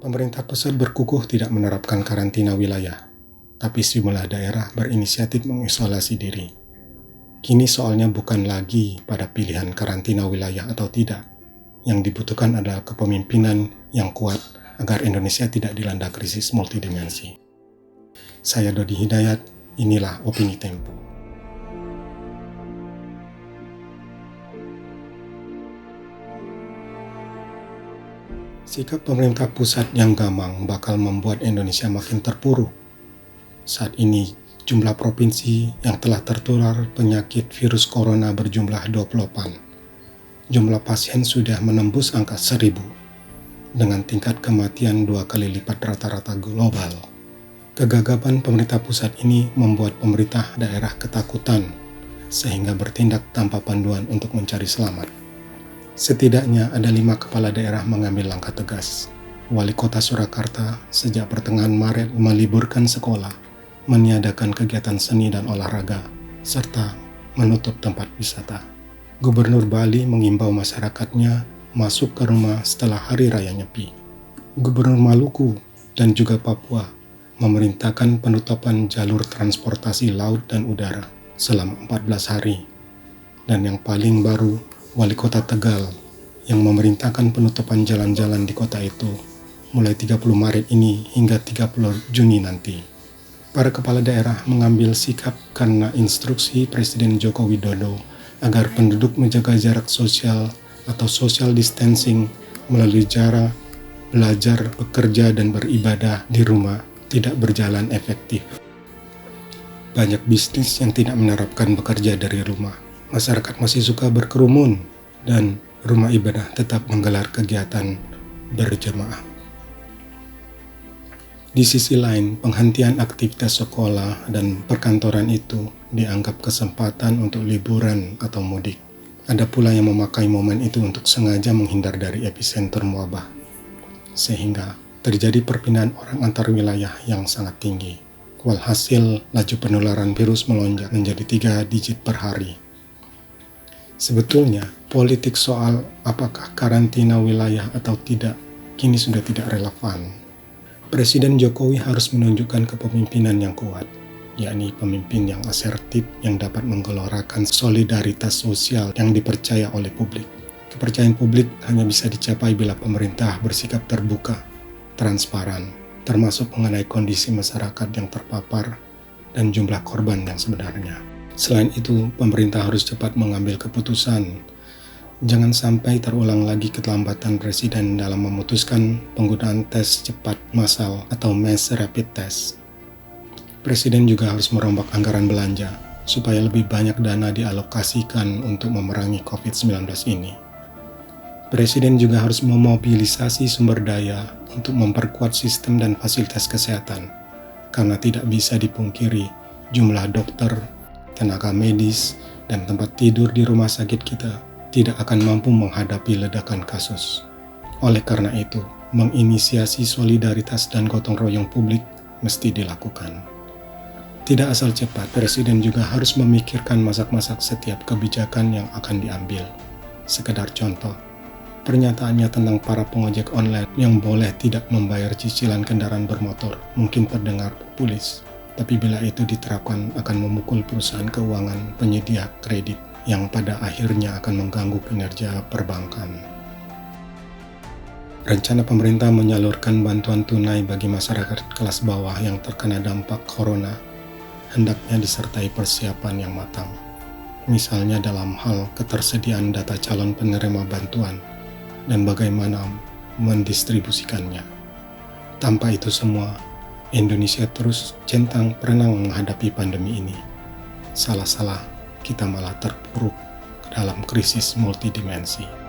Pemerintah pusat berkukuh tidak menerapkan karantina wilayah, tapi sejumlah daerah berinisiatif mengisolasi diri. Kini soalnya bukan lagi pada pilihan karantina wilayah atau tidak. Yang dibutuhkan adalah kepemimpinan yang kuat agar Indonesia tidak dilanda krisis multidimensi. Saya Dodi Hidayat, inilah Opini Tempo. Sikap pemerintah pusat yang gamang bakal membuat Indonesia makin terpuruk. Saat ini, jumlah provinsi yang telah tertular penyakit virus corona berjumlah 28. Jumlah pasien sudah menembus angka 1.000, dengan tingkat kematian 2 kali lipat rata-rata global. Kegagapan pemerintah pusat ini membuat pemerintah daerah ketakutan, sehingga bertindak tanpa panduan untuk mencari selamat. Setidaknya ada 5 kepala daerah mengambil langkah tegas. Wali Kota Surakarta sejak pertengahan Maret meliburkan sekolah, meniadakan kegiatan seni dan olahraga, serta menutup tempat wisata. Gubernur Bali mengimbau masyarakatnya masuk ke rumah setelah Hari Raya Nyepi. Gubernur Maluku dan juga Papua memerintahkan penutupan jalur transportasi laut dan udara selama 14 hari. Dan yang paling baru, Wali Kota Tegal yang memerintahkan penutupan jalan-jalan di kota itu mulai 30 Maret ini hingga 30 Juni nanti. Para kepala daerah mengambil sikap karena instruksi Presiden Joko Widodo agar penduduk menjaga jarak sosial atau social distancing melalui cara belajar, bekerja, dan beribadah di rumah tidak berjalan efektif. Banyak bisnis yang tidak menerapkan bekerja dari rumah. Masyarakat masih suka berkerumun dan rumah ibadah tetap menggelar kegiatan berjemaah. Di sisi lain, penghentian aktivitas sekolah dan perkantoran itu dianggap kesempatan untuk liburan atau mudik. Ada pula yang memakai momen itu untuk sengaja menghindar dari epicentrum wabah, sehingga terjadi perpindahan orang antar wilayah yang sangat tinggi. Walhasil, laju penularan virus melonjak menjadi 3 digit per hari. Sebetulnya, politik soal apakah karantina wilayah atau tidak kini sudah tidak relevan. Presiden Jokowi harus menunjukkan kepemimpinan yang kuat, yakni pemimpin yang asertif yang dapat menggelorakan solidaritas sosial yang dipercaya oleh publik. Kepercayaan publik hanya bisa dicapai bila pemerintah bersikap terbuka, transparan, termasuk mengenai kondisi masyarakat yang terpapar dan jumlah korban yang sebenarnya. Selain itu, pemerintah harus cepat mengambil keputusan. Jangan sampai terulang lagi keterlambatan Presiden dalam memutuskan penggunaan tes cepat massal atau mass rapid test. Presiden juga harus merombak anggaran belanja supaya lebih banyak dana dialokasikan untuk memerangi COVID-19 ini. Presiden juga harus memobilisasi sumber daya untuk memperkuat sistem dan fasilitas kesehatan, karena tidak bisa dipungkiri jumlah dokter, tenaga medis, dan tempat tidur di rumah sakit kita tidak akan mampu menghadapi ledakan kasus. Oleh karena itu, menginisiasi solidaritas dan gotong royong publik mesti dilakukan. Tidak asal cepat, Presiden juga harus memikirkan masak-masak setiap kebijakan yang akan diambil. Sekedar contoh, pernyataannya tentang para pengojek online yang boleh tidak membayar cicilan kendaraan bermotor mungkin terdengar populis. Tapi bila itu diterapkan akan memukul perusahaan keuangan penyedia kredit yang pada akhirnya akan mengganggu kinerja perbankan. Rencana pemerintah menyalurkan bantuan tunai bagi masyarakat kelas bawah yang terkena dampak corona hendaknya disertai persiapan yang matang. Misalnya dalam hal ketersediaan data calon penerima bantuan dan bagaimana mendistribusikannya. Tanpa itu semua, Indonesia terus centang perenang menghadapi pandemi ini. Salah-salah kita malah terpuruk dalam krisis multidimensi.